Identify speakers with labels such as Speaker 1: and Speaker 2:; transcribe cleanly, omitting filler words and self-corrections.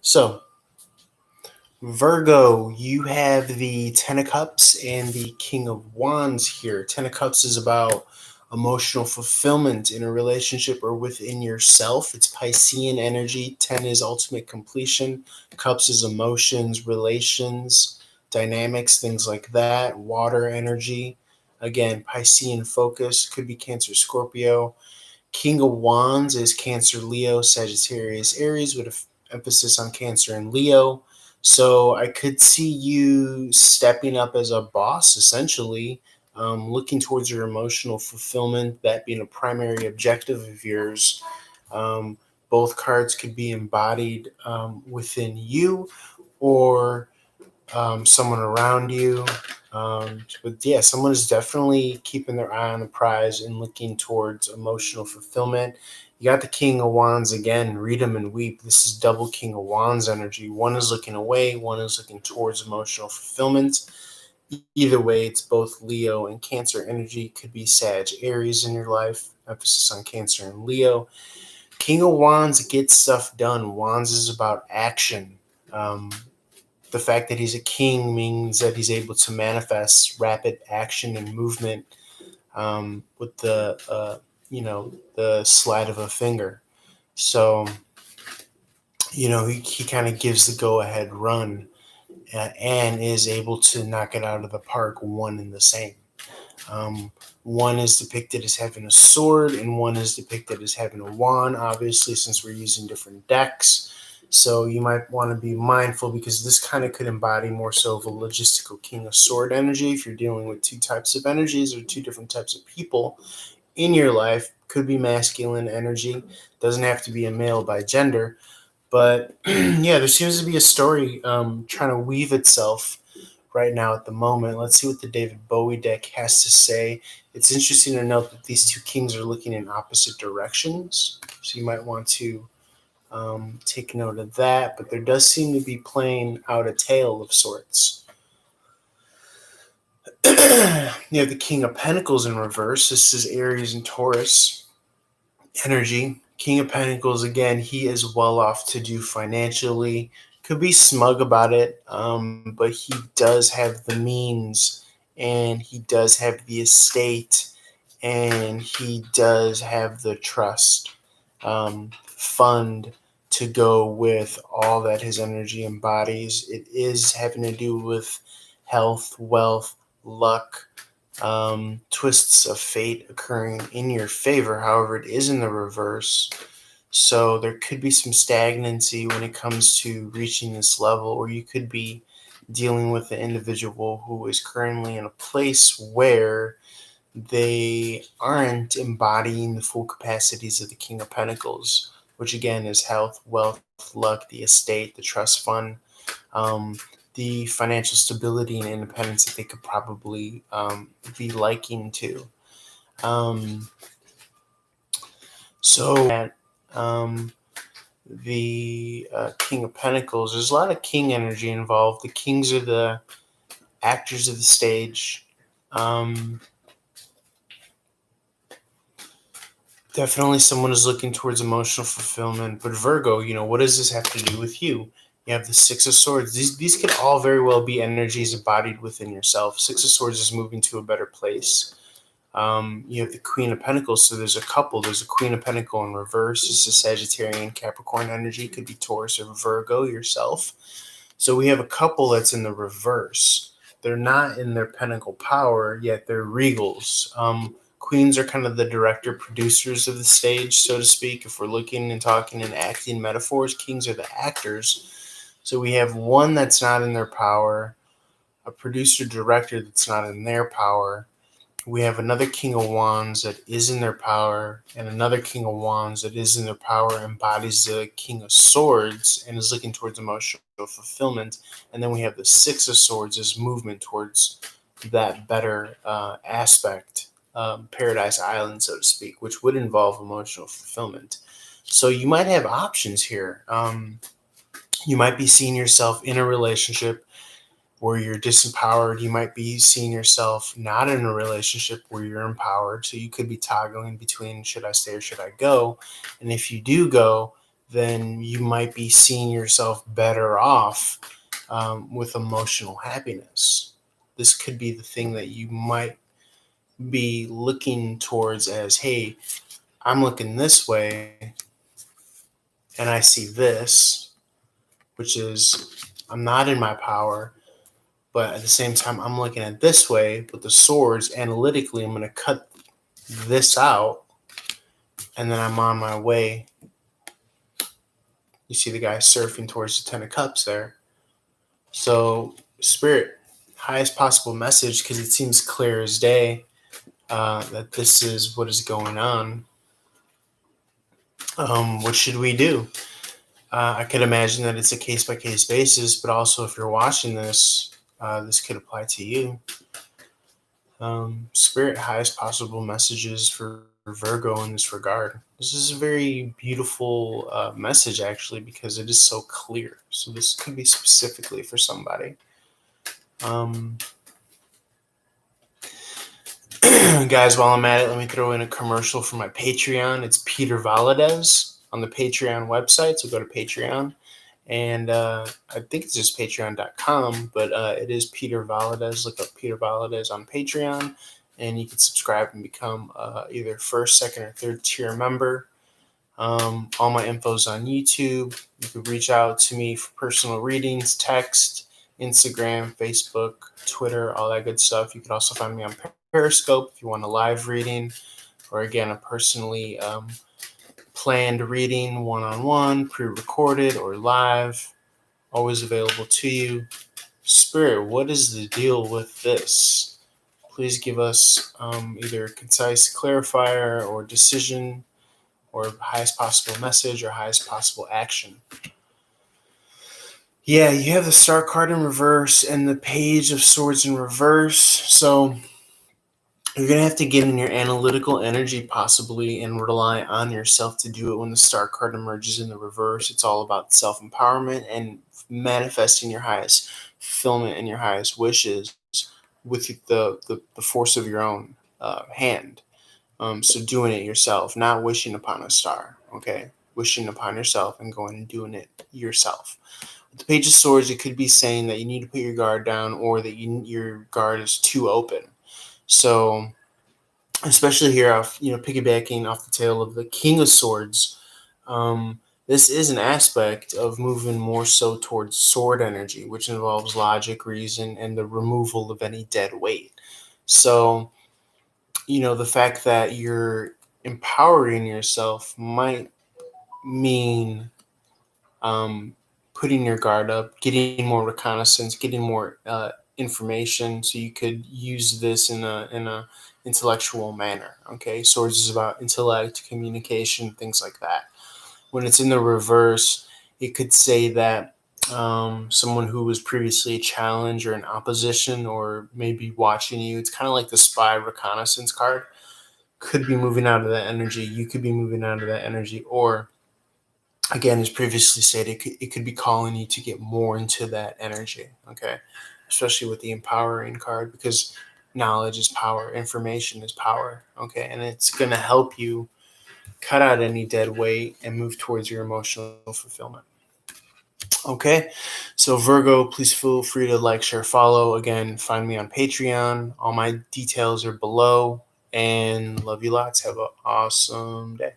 Speaker 1: So, Virgo, you have the Ten of Cups and the King of Wands here. Ten of Cups is about emotional fulfillment in a relationship or within yourself. It's Piscean energy. Ten is ultimate completion. Cups is emotions, relations, dynamics, things like that. Water energy. Again, Piscean focus. Could be Cancer, Scorpio. King of Wands is Cancer, Leo, Sagittarius, Aries, with an emphasis on Cancer and Leo. So I could see you stepping up as a boss, essentially, looking towards your emotional fulfillment, that being a primary objective of yours. Um, both cards could be embodied within you or someone around you. But yeah, someone is definitely keeping their eye on the prize and looking towards emotional fulfillment. You got the King of Wands again, read them and weep. This is double King of Wands energy. One is looking away, one is looking towards emotional fulfillment. Either way, it's both Leo and Cancer energy. Could be Sag, Aries in your life, emphasis on Cancer and Leo. King of Wands gets stuff done. Wands is about action. Um, the fact that he's a king means that he's able to manifest rapid action and movement with the slide of a finger. So he kind of gives the go ahead run and is able to knock it out of the park one and the same. One is depicted as having a sword, and one is depicted as having a wand, obviously, since we're using different decks. So you might want to be mindful because this kind of could embody more so of a logistical King of Sword energy if you're dealing with two types of energies or two different types of people in your life. Could be masculine energy, doesn't have to be a male by gender. But yeah, there seems to be a story trying to weave itself right now at the moment. Let's see what the David Bowie deck has to say. It's interesting to note that these two kings are looking in opposite directions, so you might want to take note of that. But there does seem to be playing out a tale of sorts. You have the King of Pentacles in reverse. This is Aries and Taurus energy. King of Pentacles, again, he is well off to do financially. Could be smug about it, but he does have the means and he does have the estate and he does have the trust fund to go with all that his energy embodies. It is having to do with health, wealth, luck, twists of fate occurring in your favor. However, it is in the reverse. So there could be some stagnancy when it comes to reaching this level, or you could be dealing with an individual who is currently in a place where they aren't embodying the full capacities of the King of Pentacles, which again is health, wealth, luck, the estate, the trust fund, the financial stability and independence that they could probably be liking to. So the King of Pentacles, there's a lot of king energy involved. The kings are the actors of the stage. Definitely someone is looking towards emotional fulfillment. But Virgo, what does this have to do with you? You have the Six of Swords. These could all very well be energies embodied within yourself. Six of Swords is moving to a better place. You have the Queen of Pentacles, so there's a couple. There's a Queen of Pentacle in reverse. This is Sagittarian, Capricorn energy. It could be Taurus or Virgo yourself. So we have a couple that's in the reverse. They're not in their Pentacle power, yet they're regals. Queens are kind of the director producers of the stage, so to speak. If we're looking and talking in acting metaphors, kings are the actors. So we have one that's not in their power, a producer director that's not in their power. We have another King of Wands that is in their power, and another King of Wands that is in their power, embodies the King of Swords and is looking towards emotional fulfillment. And then we have the Six of Swords as movement towards that better aspect, Paradise Island, so to speak, which would involve emotional fulfillment. So you might have options here. You might be seeing yourself in a relationship where you're disempowered. You might be seeing yourself not in a relationship where you're empowered. So you could be toggling between should I stay or should I go? And if you do go, then you might be seeing yourself better off with emotional happiness. This could be the thing that you might be looking towards as, hey, I'm looking this way and I see this, which is I'm not in my power, but at the same time, I'm looking at this way with the swords. Analytically, I'm going to cut this out, and then I'm on my way. You see the guy surfing towards the Ten of Cups there. So, Spirit, highest possible message, because it seems clear as day that this is what is going on. What should we do? I could imagine that it's a case-by-case basis, but also if you're watching this, this could apply to you. Spirit, highest possible messages for Virgo in this regard. This is a very beautiful message, actually, because it is so clear. So this could be specifically for somebody. Guys, while I'm at it, let me throw in a commercial for my Patreon. It's Peter Valadez on the Patreon website. So go to Patreon. And I think it's just patreon.com, but it is Peter Valadez. Look up Peter Valadez on Patreon, and you can subscribe and become either first, second, or third tier member. All my info's on YouTube. You can reach out to me for personal readings, text, Instagram, Facebook, Twitter, all that good stuff. You can also find me on Periscope if you want a live reading, or again, a personally planned reading, one-on-one, pre-recorded, or live, always available to you. Spirit, what is the deal with this? Please give us either a concise clarifier or decision, or highest possible message, or highest possible action. Yeah, you have the Star card in reverse and the Page of Swords in reverse. So you're going to have to get in your analytical energy possibly and rely on yourself to do it when the Star card emerges in the reverse. It's all about self-empowerment and manifesting your highest fulfillment and your highest wishes with the force of your own hand. So doing it yourself, not wishing upon a star, okay? Wishing upon yourself and going and doing it yourself. With the Page of Swords, it could be saying that you need to put your guard down or that your guard is too open. So, especially here, piggybacking off the tail of the King of Swords, this is an aspect of moving more so towards sword energy, which involves logic, reason, and the removal of any dead weight. So, the fact that you're empowering yourself might mean putting your guard up, getting more reconnaissance, getting more information, so you could use this in a intellectual manner. Okay, Swords is about intellect, communication, things like that. When it's in the reverse, it could say that someone who was previously a challenge or an opposition, or maybe watching you, it's kind of like the spy reconnaissance card, could be moving out of that energy. You could be moving out of that energy, or again, as previously stated, it could be calling you to get more into that energy, okay? Especially with the empowering card, because knowledge is power, information is power, okay? And it's going to help you cut out any dead weight and move towards your emotional fulfillment. Okay, so Virgo, please feel free to like, share, follow. Again, find me on Patreon. All my details are below, and love you lots. Have an awesome day.